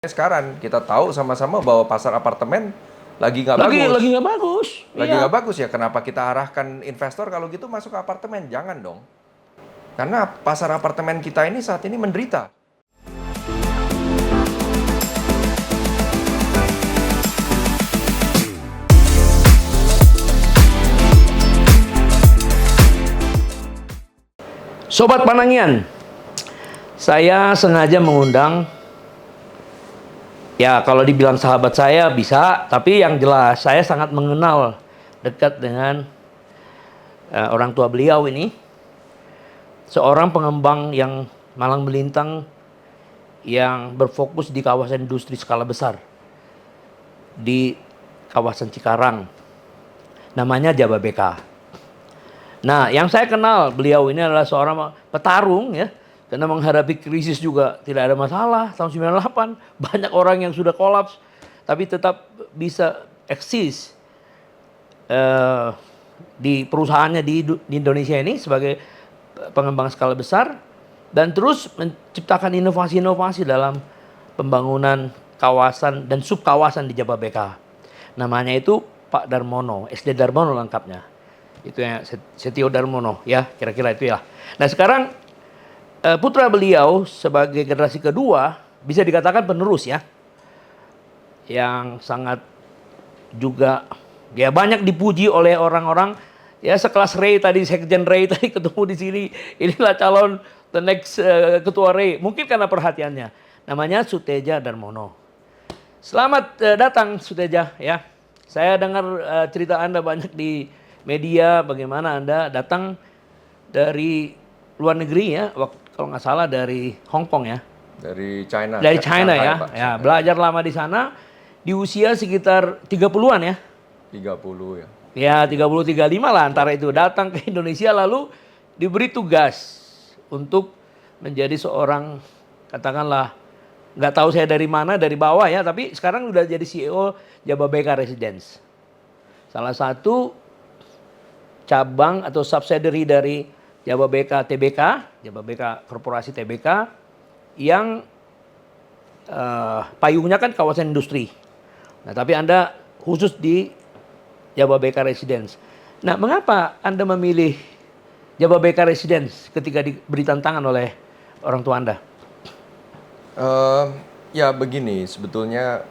Sekarang kita tahu sama-sama bahwa pasar apartemen lagi nggak bagus. Lagi nggak bagus. Lagi nggak bagus ya. Kenapa kita arahkan investor kalau gitu masuk ke apartemen? Jangan dong. Karena pasar apartemen kita ini saat ini menderita. Sobat Panangian, saya sengaja mengundang, ya kalau dibilang sahabat saya bisa, tapi yang jelas saya sangat mengenal dekat dengan orang tua beliau ini. Seorang pengembang yang malang melintang yang berfokus di kawasan industri skala besar di kawasan Cikarang. Namanya Jababeka. Nah, yang saya kenal beliau ini adalah seorang petarung ya. Karena menghadapi krisis juga tidak ada masalah. Tahun 98 banyak orang yang sudah kolaps tapi tetap bisa eksis di perusahaannya di Indonesia ini sebagai pengembang skala besar dan terus menciptakan inovasi-inovasi dalam pembangunan kawasan dan subkawasan di Jababeka. Namanya itu Pak Darmono, SD Darmono lengkapnya. Itu ya Setio Darmono ya, kira-kira itu ya. Nah, sekarang putra beliau sebagai generasi kedua bisa dikatakan penerus ya. Yang sangat juga ya banyak dipuji oleh orang-orang ya sekelas Ray tadi, Sekjen Ray tadi ketemu di sini. Inilah calon the next ketua Ray. Mungkin karena perhatiannya. Namanya Suteja Darmono. Selamat datang Suteja ya. Saya dengar cerita Anda banyak di media bagaimana Anda datang dari luar negeri ya, kalau nggak salah dari Hong Kong ya. Dari China. Dari China Shanghai, ya. Pak. Ya, belajar lama di sana di usia sekitar 30-an ya. 30 ya. Ya, 30 35 lah antara itu datang ke Indonesia lalu diberi tugas untuk menjadi seorang katakanlah nggak tahu saya dari mana, dari bawah ya, tapi sekarang udah jadi CEO Jababeka Residence. Salah satu cabang atau subsidiary dari Jababeka TBK, Jababeka Korporasi TBK yang payungnya kan kawasan industri. Nah, tapi Anda khusus di Jababeka Residence. Nah, mengapa Anda memilih Jababeka Residence ketika diberi tantangan oleh orang tua Anda? Ya begini, sebetulnya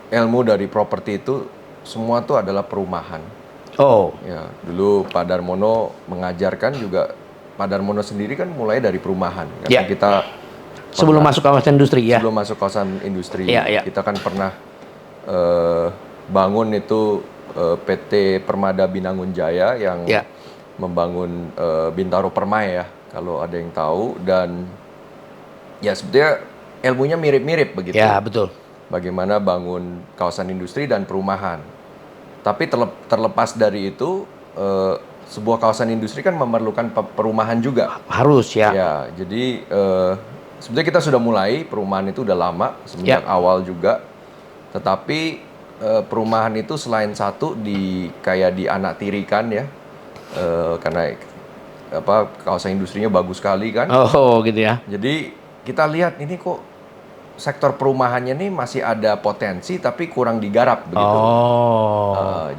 ilmu dari properti itu semua tuh adalah perumahan. Oh. Ya, dulu Pak Darmono mengajarkan juga. Pak Darmono sendiri kan mulai dari perumahan. Karena kita sebelum masuk kawasan industri ya. Sebelum masuk kawasan industri, kita kan pernah bangun itu PT Permada Binangun Jaya yang membangun Bintaro Permai ya, kalau ada yang tahu. Dan ya sebetulnya ilmunya mirip-mirip begitu. Ya, betul. Bagaimana bangun kawasan industri dan perumahan. Tapi terlepas dari itu, sebuah kawasan industri kan memerlukan perumahan juga. Harus ya. Ya, jadi sebetulnya kita sudah mulai perumahan itu udah lama semenjak awal juga. Tetapi perumahan itu selain satu kayak dianaktirikan ya, karena kawasan industrinya bagus sekali kan. Oh, gitu ya. Jadi kita lihat ini kok sektor perumahannya nih masih ada potensi tapi kurang digarap begitu.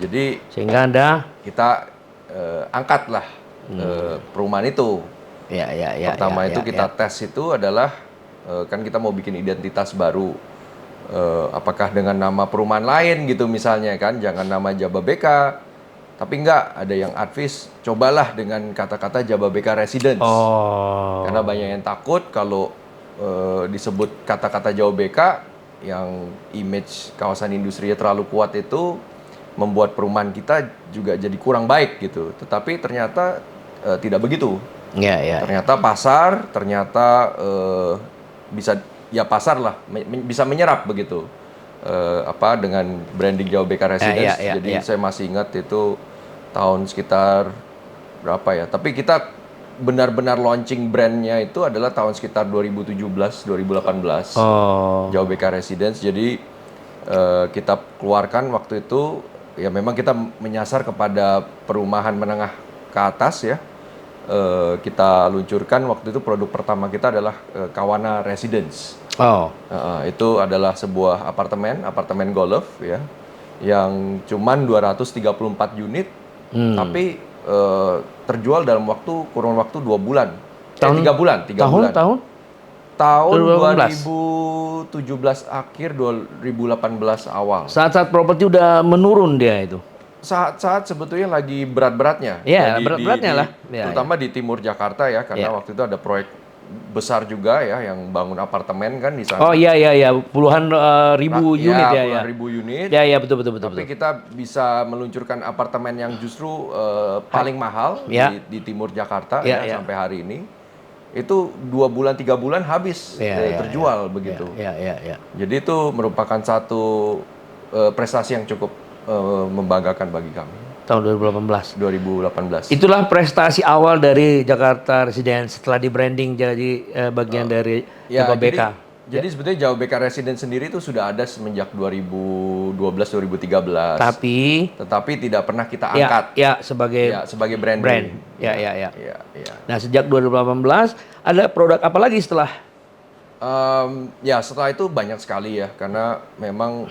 Jadi sehingga kita angkatlah perumahan itu. Pertama itu kita tes itu adalah kan kita mau bikin identitas baru. Apakah dengan nama perumahan lain gitu misalnya kan, jangan nama Jababeka. Tapi enggak, ada yang advis cobalah dengan kata-kata Jababeka Residence. Karena banyak yang takut kalau disebut kata-kata Jababeka yang image kawasan industrinya terlalu kuat itu membuat perumahan kita juga jadi kurang baik gitu. Tetapi ternyata tidak begitu. Ternyata pasar, pasar lah bisa menyerap begitu. Dengan branding Jababeka Residence. Jadi saya masih ingat itu tahun sekitar berapa ya. Tapi kita benar-benar launching brandnya itu adalah tahun sekitar 2017-2018. Jababeka Residence. Jadi kita keluarkan waktu itu ya memang kita menyasar kepada perumahan menengah ke atas ya. Kita luncurkan waktu itu produk pertama kita adalah Kawana Residence. Itu adalah sebuah apartemen golf ya, yang cuman 234 unit, tapi terjual dalam kurun waktu 2 bulan. 3 bulan. Tahun 2017 akhir, 2018 awal. Saat-saat properti udah menurun dia itu. Saat-saat sebetulnya lagi berat-beratnya. Iya, berat-beratnya lah. Terutama di timur Jakarta ya, karena waktu itu ada proyek besar juga ya, yang bangun apartemen kan di sana. Oh iya, puluhan ribu unit ya. Puluhan ribu unit. Ya, betul. Tapi kita bisa meluncurkan apartemen yang justru paling mahal di timur Jakarta sampai hari ini. Itu 2 bulan 3 bulan habis terjual begitu. Jadi itu merupakan satu prestasi yang cukup membanggakan bagi kami. Tahun 2018. Itulah Itulah prestasi awal dari Jakarta Residence setelah di branding jadi bagian dari Jababeka. Jadi sebetulnya Jababeka Residence sendiri itu sudah ada semenjak 2012-2013. Tetapi tidak pernah kita angkat. Sebagai branding. Ya. Nah, sejak 2018 ada produk apa lagi setelah? Setelah itu banyak sekali ya, karena memang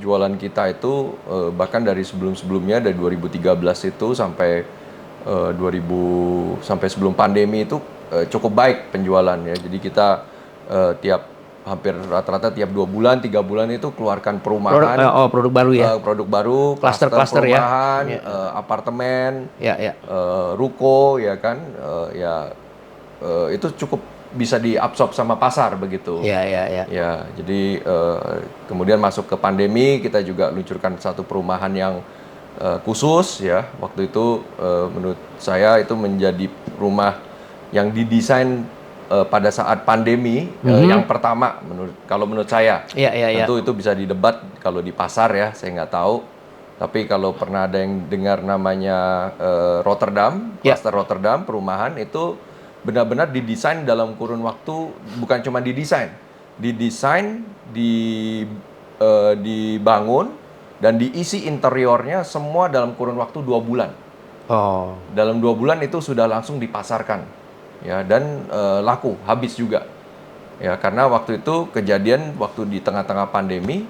jualan kita itu bahkan dari sebelumnya dari 2013 itu sampai 2000 sebelum pandemi itu cukup baik penjualan ya. Jadi kita hampir rata-rata tiap 2 bulan 3 bulan itu keluarkan perumahan, produk baru ya, produk baru, klaster perumahan, apartemen, ruko ya kan, itu cukup bisa diabsorb sama pasar begitu. Ya, jadi kemudian masuk ke pandemi, kita juga luncurkan satu perumahan yang khusus ya. Waktu itu menurut saya itu menjadi rumah yang didesain pada saat pandemi yang pertama kalau menurut saya. Tentu itu bisa didebat kalau di pasar ya, saya nggak tahu. Tapi kalau pernah ada yang dengar namanya Rotterdam, klaster Rotterdam perumahan itu benar-benar didesain dalam kurun waktu, bukan cuma didesain, dibangun dan diisi interiornya semua dalam kurun waktu 2 bulan. Dalam 2 bulan itu sudah langsung dipasarkan, ya, dan laku, habis juga, ya, karena waktu itu kejadian waktu di tengah-tengah pandemi,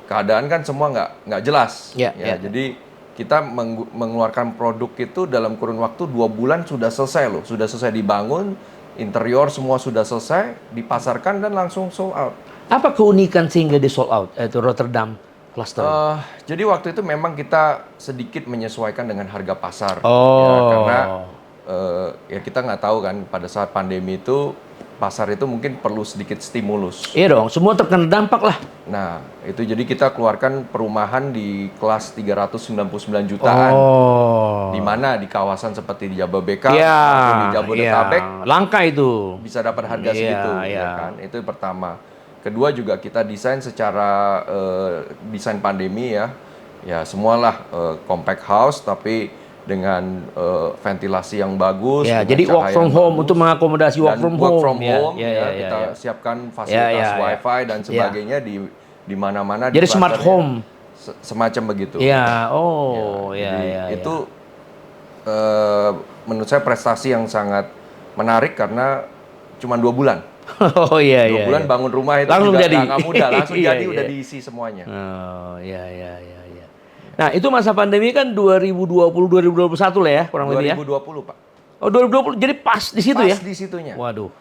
keadaan kan semua nggak jelas, jadi kita mengeluarkan produk itu dalam kurun waktu 2 bulan sudah selesai loh, sudah selesai dibangun, interior semua sudah selesai, dipasarkan dan langsung sold out. Apa keunikan sehingga di sold out itu Rotterdam cluster? Jadi waktu itu memang kita sedikit menyesuaikan dengan harga pasar, karena kita nggak tahu kan pada saat pandemi itu pasar itu mungkin perlu sedikit stimulus. Iya dong, semua terkena dampak lah. Nah, itu jadi kita keluarkan perumahan di kelas 399 jutaan. Di mana di kawasan seperti di Jababeka atau di Jabodetabek. Langka itu. Bisa dapat harga segitu, ya kan? Itu pertama. Kedua juga kita desain secara desain pandemi ya. Ya, semualah compact house tapi dengan ventilasi yang bagus, jadi work from home untuk mengakomodasi work from home. Kita siapkan fasilitas wifi dan sebagainya di mana-mana. Jadi smart home, semacam begitu. Itu menurut saya prestasi yang sangat menarik karena cuma 2 bulan. 2 bulan bangun rumah itu langsung juga jadi. nggak mudah, langsung jadi udah diisi semuanya. Nah, itu masa pandemi kan 2020-2021 lah ya, kurang lebih ya. 2020, Pak. Oh, 2020. Jadi pas di situ ya? Pas di situnya. Waduh.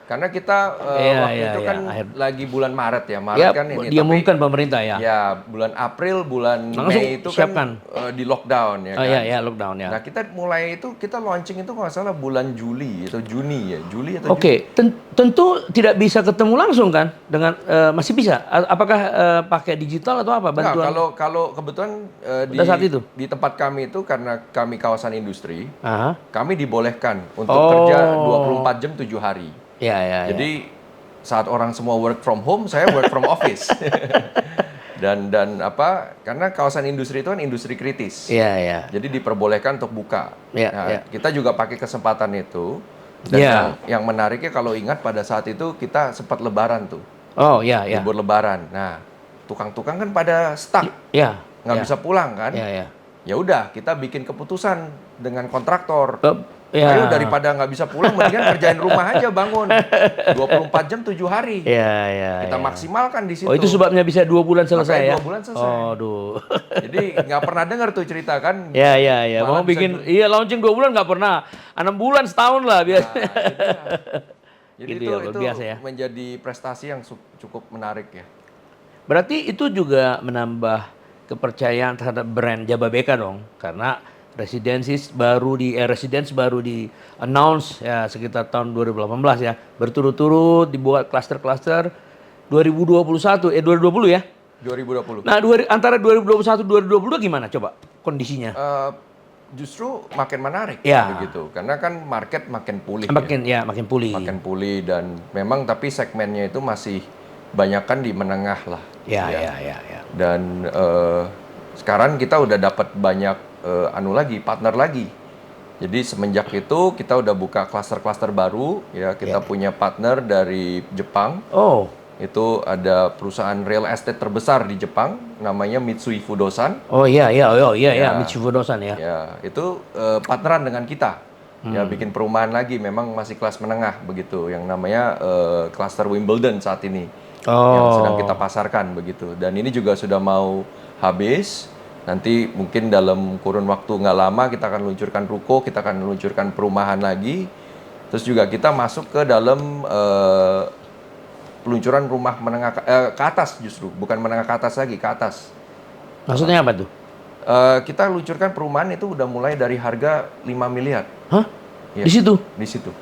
Karena kita waktu itu kan lagi bulan Maret ya. Maret kan ini. Diumumkan pemerintah ya. Ya, bulan April, bulan langsung Mei itu kan di lockdown ya kan. Lockdown ya. Nah, kita mulai itu, kita launching itu kalau nggak salah bulan Juli atau Juni ya. Juli atau Juni. Tentu tidak bisa ketemu langsung kan dengan masih bisa. Apakah pakai digital atau apa bantuan? Nah, kalau kebetulan saat itu di tempat kami itu karena kami kawasan industri, kami dibolehkan untuk kerja 24 jam 7 hari. Jadi saat orang semua work from home, saya work from office. dan karena kawasan industri itu kan industri kritis. Jadi diperbolehkan untuk buka. Kita juga pakai kesempatan itu. Dan yang menariknya kalau ingat pada saat itu kita sempat lebaran tuh. Libur lebaran. Nah, tukang-tukang kan pada stuck. Nggak bisa pulang kan. Ya udah, kita bikin keputusan dengan kontraktor. Ya. Ayo daripada nggak bisa pulang, mendingan kerjain rumah aja, bangun 24 jam 7 hari. Kita maksimalkan di situ. Oh, itu sebabnya bisa 2 bulan selesai. Makanya 2 bulan selesai. Oh, aduh. Jadi nggak pernah dengar tuh cerita kan? Ya. Mau bikin, launching 2 bulan nggak pernah. 6 bulan setahun lah biasa. Jadi gitu itu biasa ya. menjadi prestasi yang cukup menarik ya. Berarti itu juga menambah kepercayaan terhadap brand Jababeka dong, karena residence baru di announce ya sekitar tahun 2018 ya, berturut-turut dibuat klaster-klaster 2020 ya. 2020. Nah, antara 2021 2022 gimana coba kondisinya? Justru makin menarik begitu, karena kan market makin pulih. Makin pulih. Makin pulih dan memang tapi segmennya itu masih banyakkan di menengah lah. Ya. Dan sekarang kita udah dapat banyak partner lagi. Jadi semenjak itu kita udah buka klaster-klaster baru ya. Kita punya partner dari Jepang. Oh. Itu ada perusahaan real estate terbesar di Jepang namanya Mitsui Fudosan. Oh iya, Mitsui Fudosan ya. Ya, itu partneran dengan kita. Ya bikin perumahan lagi, memang masih kelas menengah begitu, yang namanya klaster Wimbledon saat ini. Yang sedang kita pasarkan begitu. Dan ini juga sudah mau habis. Nanti mungkin dalam kurun waktu nggak lama kita akan luncurkan ruko, kita akan luncurkan perumahan lagi. Terus juga kita masuk ke dalam peluncuran rumah menengah ke atas justru, bukan menengah ke atas lagi, ke atas. Maksudnya apa tuh? Kita luncurkan perumahan itu udah mulai dari harga 5 miliar. Hah? Ya, di situ? Di situ.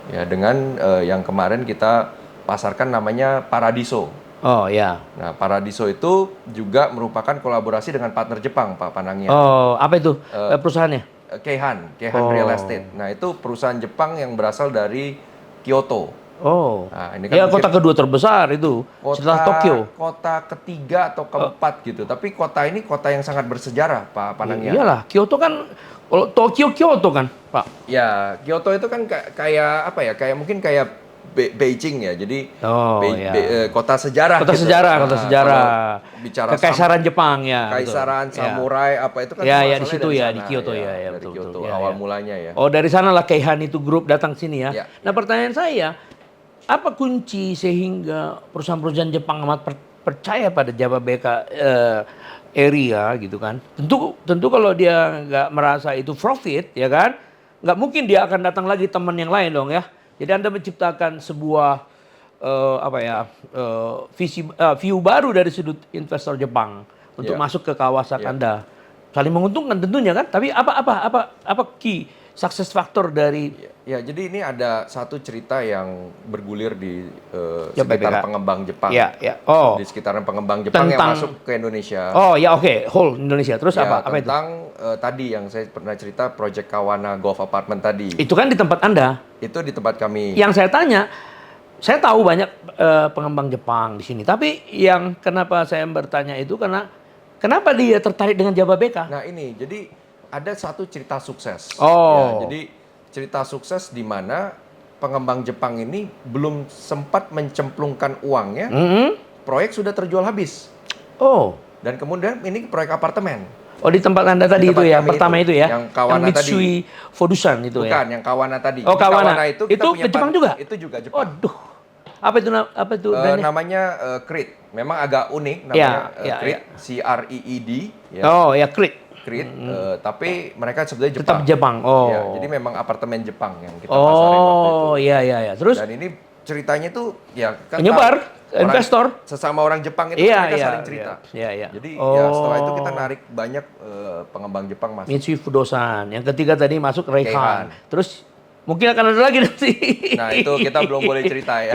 Ya, dengan yang kemarin kita pasarkan namanya Paradiso. Oh ya. Nah, Paradiso itu juga merupakan kolaborasi dengan partner Jepang, Pak Panangia. Oh, apa itu perusahaannya? Keihan Real Estate. Nah, itu perusahaan Jepang yang berasal dari Kyoto. Oh, nah, ini kan ya kota kedua terbesar itu setelah Tokyo. Kota ketiga atau keempat gitu. Tapi kota ini kota yang sangat bersejarah, Pak Panangia. Iyalah, Kyoto kan, kalau Tokyo Kyoto kan, Pak. Ya, Kyoto itu kan kayak apa ya? Mungkin kayak Beijing ya, jadi kota sejarah. Kota gitu. sejarah. Bicara Kekaisaran Jepang ya. Kekaisaran samurai apa itu kan? Ya di situ ya, di Kyoto ya. Dari Betul. Kyoto awal mulanya ya. Oh, dari sanalah Keihan itu grup datang sini ya. Ya. Nah, pertanyaan saya, apa kunci sehingga perusahaan-perusahaan Jepang amat percaya pada Jababeka area gitu kan? Tentu kalau dia nggak merasa itu profit ya kan, nggak mungkin dia akan datang lagi teman yang lain dong ya. Jadi Anda menciptakan sebuah view baru dari sudut investor Jepang untuk masuk ke kawasan Anda. Saling menguntungkan tentunya kan. Tapi apa key success factor dari? Ya, jadi ini ada satu cerita yang bergulir di sekitar pengembang Jepang. Oh. Di sekitaran pengembang Jepang yang masuk ke Indonesia. Oh ya, oke. Whole Indonesia. Terus apa itu? Tentang tadi yang saya pernah cerita, Project Kawana Golf Apartment tadi. Itu kan di tempat Anda? Itu di tempat kami. Yang saya tanya, saya tahu banyak pengembang Jepang di sini. Tapi yang kenapa saya bertanya itu karena kenapa dia tertarik dengan Jababeka? Nah ini, jadi ada satu cerita sukses. Oh. Ya, jadi cerita sukses di mana pengembang Jepang ini belum sempat mencemplungkan uangnya, proyek sudah terjual habis. Oh. Dan kemudian ini proyek apartemen. Oh, di tempat Anda tadi itu ya, pertama itu ya? Yang Kawana tadi. Mitsui Fudosan itu ya? Bukan, yang Kawana tadi. Oh, Kawana. Itu kita punya Jepang juga? Itu juga Jepang. Waduh. Apa itu namanya Creed. Memang agak unik namanya Creed, CREED. Ya. Oh, ya Creed. Tapi mereka sebetulnya Jepang. Tetap Jepang. Oh. Ya, jadi memang apartemen Jepang yang kita pasarin waktu itu. Oh, iya. Terus? Dan ini ceritanya tuh ya kan penyebar investor sesama orang Jepang itu mereka saling cerita. Iya. Jadi ya setelah itu kita narik banyak pengembang Jepang masuk. Mitsui Fudosan. Yang ketiga tadi masuk Keihan. Terus mungkin akan ada lagi nanti. Nah, itu kita belum boleh cerita ya.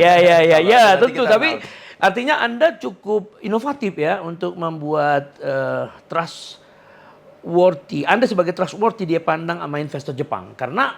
Ya, tentu. Tapi artinya Anda cukup inovatif ya untuk membuat trustworthy. Anda sebagai trustworthy dia pandang sama investor Jepang. Karena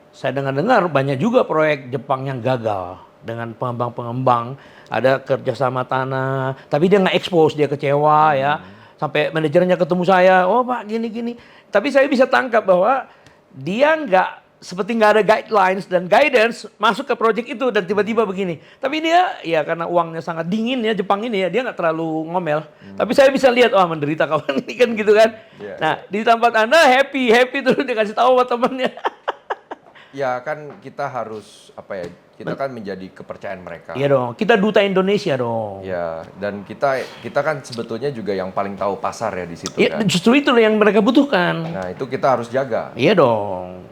saya dengar banyak juga proyek Jepang yang gagal dengan pengembang-pengembang. Ada kerjasama tanah, tapi dia nggak expose, dia kecewa ya. Sampai manajernya ketemu saya, oh Pak gini-gini. Tapi saya bisa tangkap bahwa dia nggak seperti nggak ada guidelines dan guidance masuk ke project itu dan tiba-tiba begini. Tapi dia ya karena uangnya sangat dingin ya Jepang ini ya dia nggak terlalu ngomel. Tapi saya bisa lihat menderita kawan ini kan gitu kan. Nah di tempat Anda happy terus dikasih tahu sama temannya. Ya kan kita harus kita kan menjadi kepercayaan mereka. Iya dong, kita duta Indonesia dong. Ya, dan kita kan sebetulnya juga yang paling tahu pasar ya di situ Ya, kan. justru itu yang mereka butuhkan. Nah, itu kita harus jaga. Iya dong.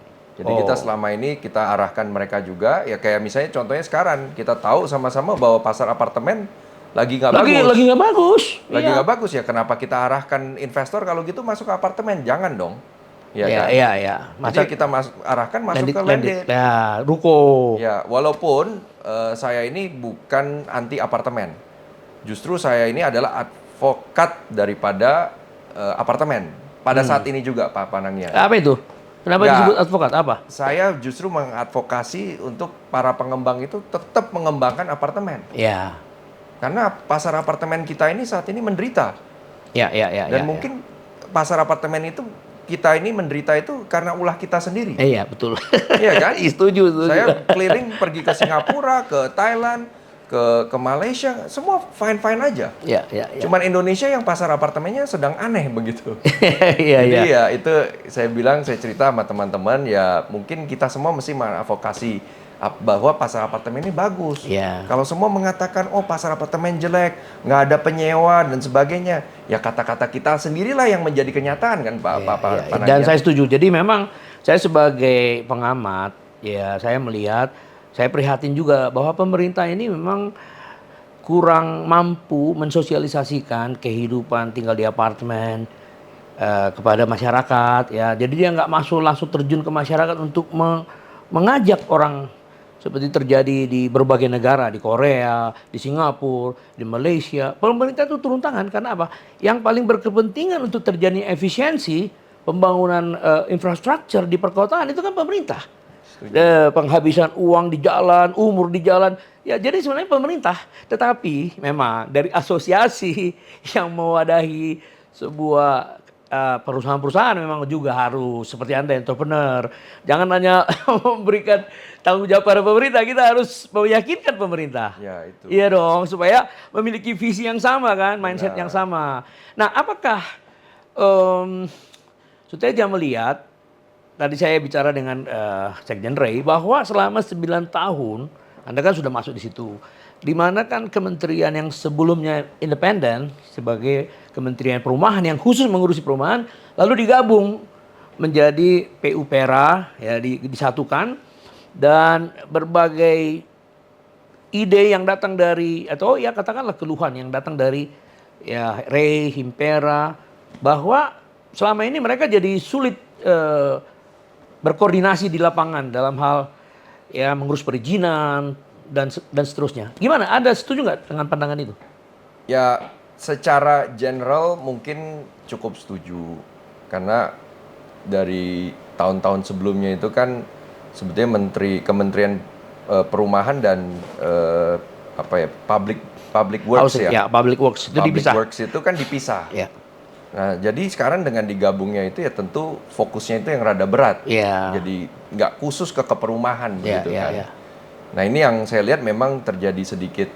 Jadi kita selama ini kita arahkan mereka juga, ya kayak misalnya contohnya sekarang, kita tahu sama-sama bahwa pasar apartemen lagi nggak bagus. Lagi nggak bagus. Lagi nggak bagus ya, kenapa kita arahkan investor kalau gitu masuk ke apartemen? Jangan dong. Ya, kan? Iya. Masa kita arahkan masuk ke landed. Ya, ruko. Ya, walaupun saya ini bukan anti apartemen. Justru saya ini adalah advokat daripada apartemen. Pada saat ini juga Pak Panangnya. Apa itu? Kenapa disebut advokat? Apa? Saya justru mengadvokasi untuk para pengembang itu tetap mengembangkan apartemen. Ya. Karena pasar apartemen kita ini saat ini menderita. Ya. Dan mungkin pasar apartemen itu kita ini menderita itu karena ulah kita sendiri. Iya, betul. Iya kan? Setuju. Saya keliling pergi ke Singapura, ke Thailand, ke Malaysia, semua fine-fine aja. Iya. Cuman Indonesia yang pasar apartemennya sedang aneh begitu. Iya. Jadi ya itu saya cerita sama teman-teman ya mungkin kita semua mesti mengadvokasi bahwa pasar apartemen ini bagus. Yeah. Kalau semua mengatakan pasar apartemen jelek, nggak ada penyewa dan sebagainya, ya kata-kata kita sendirilah yang menjadi kenyataan kan Pak Panagia. Dan saya setuju. Jadi memang saya sebagai pengamat ya saya melihat, saya prihatin juga bahwa pemerintah ini memang kurang mampu mensosialisasikan kehidupan tinggal di apartemen kepada masyarakat ya. Jadi dia nggak langsung terjun ke masyarakat untuk mengajak orang. Seperti terjadi di berbagai negara, di Korea, di Singapura, di Malaysia. Pemerintah itu turun tangan karena apa? Yang paling berkepentingan untuk terjadi efisiensi pembangunan infrastruktur di perkotaan itu kan pemerintah. Penghabisan uang di jalan, umur di jalan. Ya jadi sebenarnya pemerintah. Tetapi memang dari asosiasi yang mewadahi sebuah perusahaan-perusahaan memang juga harus seperti Anda entrepreneur. Jangan hanya memberikan tanggung jawab pada pemerintah, kita harus meyakinkan pemerintah. Ya, itu. Iya dong, supaya memiliki visi yang sama kan, mindset yang sama. Nah, apakah Sutedja melihat, tadi saya bicara dengan Sekjen Ray, bahwa selama 9 tahun, Anda kan sudah masuk di situ. Di mana kan kementerian yang sebelumnya independen sebagai Kementerian Perumahan yang khusus mengurusi perumahan lalu digabung menjadi PUPera ya disatukan dan berbagai ide yang datang dari atau ya katakanlah keluhan yang datang dari ya Ray, Himpera bahwa selama ini mereka jadi sulit berkoordinasi di lapangan dalam hal ya mengurus perizinan dan seterusnya. Gimana? Anda setuju nggak dengan pandangan itu? Ya, secara general mungkin cukup setuju. Karena dari tahun-tahun sebelumnya itu kan sebetulnya Kementerian Perumahan dan Public Works ya. Public Works itu Public dipisah. Works itu kan dipisah. Ya. Nah, jadi sekarang dengan digabungnya itu ya tentu fokusnya itu yang rada berat. Ya. Jadi nggak khusus ke perumahan gitu kan. Ya. Nah, ini yang saya lihat memang terjadi sedikit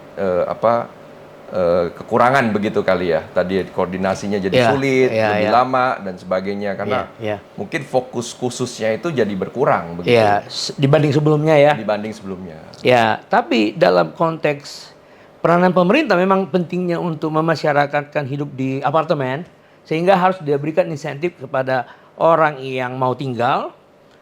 kekurangan begitu kali ya. Tadi koordinasinya jadi sulit, lebih lama dan sebagainya karena mungkin fokus khususnya itu jadi berkurang begitu. Ya, dibanding sebelumnya ya. Dibanding sebelumnya. Ya, tapi dalam konteks peranan pemerintah memang pentingnya untuk memasyarakatkan hidup di apartemen sehingga harus diberikan insentif kepada orang yang mau tinggal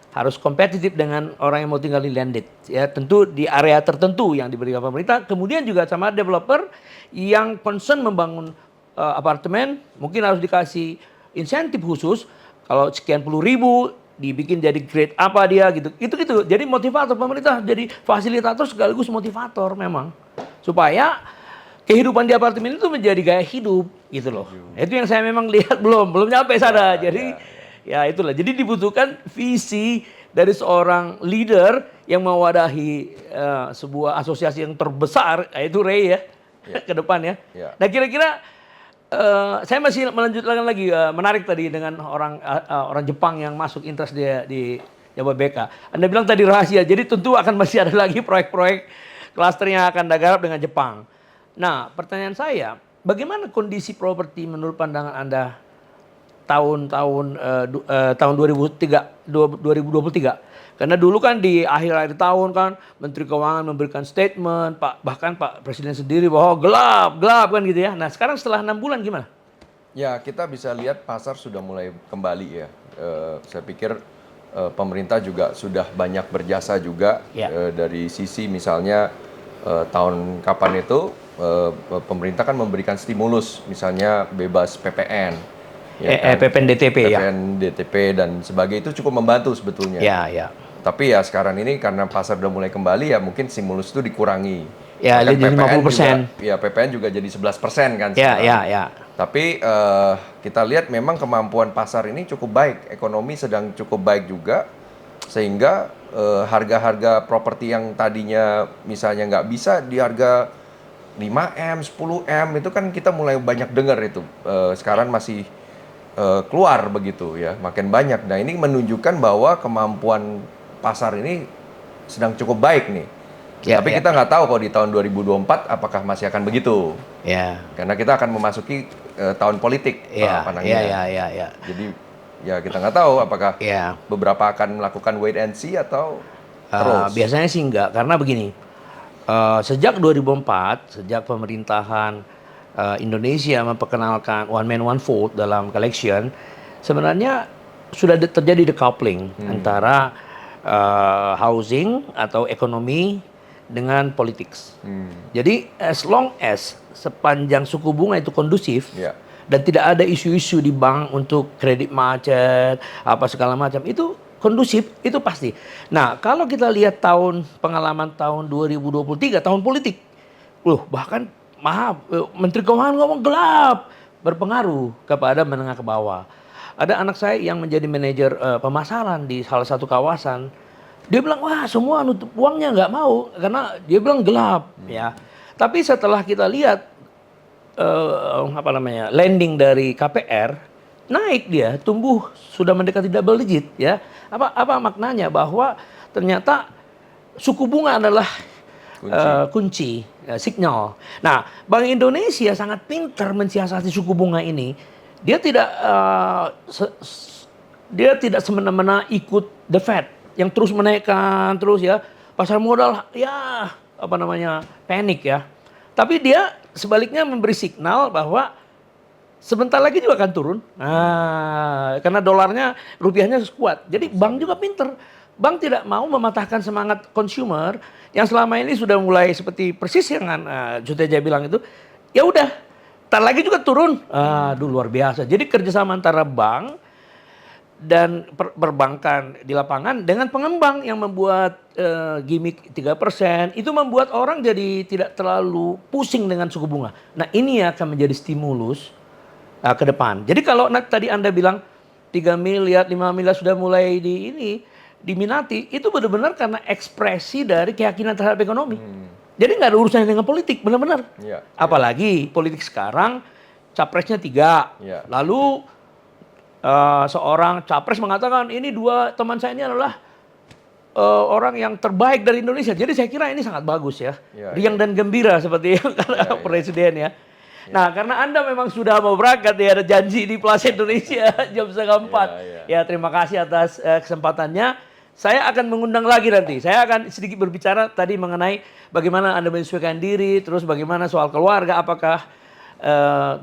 harus kompetitif dengan orang yang mau tinggal di landed ya tentu di area tertentu yang diberikan pemerintah kemudian juga sama developer yang concern membangun apartemen mungkin harus dikasih insentif khusus kalau sekian puluh ribu dibikin jadi grade apa dia gitu gitu jadi motivator pemerintah jadi fasilitator sekaligus motivator memang supaya kehidupan di apartemen itu menjadi gaya hidup gitu loh itu yang saya memang lihat belum nyampe sana jadi ya itulah, jadi dibutuhkan visi dari seorang leader yang mewadahi sebuah asosiasi yang terbesar, yaitu Ray ya, ke depan ya. Nah kira-kira saya masih melanjutkan lagi, menarik tadi dengan orang Jepang yang masuk interest di Jababeka. Anda bilang tadi rahasia, jadi tentu akan masih ada lagi proyek-proyek klaster yang akan digarap dengan Jepang. Nah, pertanyaan saya, bagaimana kondisi properti menurut pandangan Anda tahun 2023? Karena dulu kan di akhir-akhir tahun kan Menteri Keuangan memberikan statement, bahkan Pak Presiden sendiri bahwa gelap kan gitu ya. Nah, sekarang setelah 6 bulan gimana? Ya, kita bisa lihat pasar sudah mulai kembali ya. Saya pikir pemerintah juga sudah banyak berjasa juga dari sisi misalnya tahun kapan itu pemerintah kan memberikan stimulus, misalnya bebas PPN, kan? PPN DTP ya. PPN DTP dan sebagainya itu cukup membantu sebetulnya. Ya. Tapi ya sekarang ini karena pasar udah mulai kembali ya mungkin stimulus itu dikurangi. Ya, jadi 50%. Juga, ya PPN juga jadi 11% kan sekarang. Ya. Tapi kita lihat memang kemampuan pasar ini cukup baik, ekonomi sedang cukup baik juga, sehingga harga-harga properti yang tadinya misalnya nggak bisa di harga 5M, 10M itu kan kita mulai banyak dengar itu. Sekarang masih keluar begitu ya, makin banyak. Nah ini menunjukkan bahwa kemampuan pasar ini sedang cukup baik nih. Tapi kita nggak tahu kalau di tahun 2024 apakah masih akan begitu. Karena kita akan memasuki tahun politik. Jadi ya kita nggak tahu apakah beberapa akan melakukan wait and see atau terus. Biasanya sih enggak, karena begini. Sejak 2004, sejak pemerintahan Indonesia memperkenalkan one man one vote dalam election, sebenarnya sudah terjadi decoupling antara housing atau ekonomi dengan politics. Jadi as long as sepanjang suku bunga itu kondusif dan tidak ada isu-isu di bank untuk kredit macet apa segala macam, itu kondusif, itu pasti. Nah, kalau kita lihat pengalaman tahun 2023, tahun politik, bahkan Menteri Keuangan ngomong gelap, berpengaruh kepada menengah ke bawah. Ada anak saya yang menjadi manajer pemasaran di salah satu kawasan. Dia bilang, wah semua nutup uangnya nggak mau, karena dia bilang gelap. Ya. Tapi setelah kita lihat lending dari KPR, naik dia, tumbuh sudah mendekati double digit. Ya. Apa maknanya? Bahwa ternyata suku bunga adalah kunci signal. Nah, Bank Indonesia sangat pintar mensiasati suku bunga ini. Dia tidak semena-mena ikut the Fed yang terus menaikkan terus ya. Pasar modal panik ya. Tapi dia sebaliknya memberi signal bahwa sebentar lagi juga akan turun. Karena rupiahnya kuat. Jadi bank juga pintar. Bank tidak mau mematahkan semangat consumer yang selama ini sudah mulai seperti persis yang Juteja bilang itu. Ya udah, tar lagi juga turun. Luar biasa. Jadi kerjasama antara bank dan perbankan di lapangan dengan pengembang yang membuat gimmick 3%, itu membuat orang jadi tidak terlalu pusing dengan suku bunga. Nah ini akan menjadi stimulus ke depan. Jadi kalau tadi Anda bilang 3 miliar, 5 miliar sudah mulai diminati, itu benar-benar karena ekspresi dari keyakinan terhadap ekonomi. Jadi nggak ada urusannya dengan politik, benar-benar. Apalagi politik sekarang, capresnya 3. Lalu seorang capres mengatakan, ini 2 teman saya ini adalah orang yang terbaik dari Indonesia. Jadi saya kira ini sangat bagus ya. Riang dan gembira seperti yang kata Presiden ya. Nah, karena Anda memang sudah mau berangkat ya, ada janji di Plaza Indonesia jam 3:30. Ya, terima kasih atas kesempatannya. Saya akan mengundang lagi nanti. Saya akan sedikit berbicara tadi mengenai bagaimana Anda menyesuaikan diri, terus bagaimana soal keluarga, apakah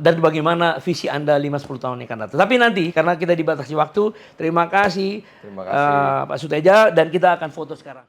dan bagaimana visi Anda 5-10 tahun yang akan datang. Tapi nanti, karena kita dibatasi waktu, terima kasih. Pak Suteja, dan kita akan foto sekarang.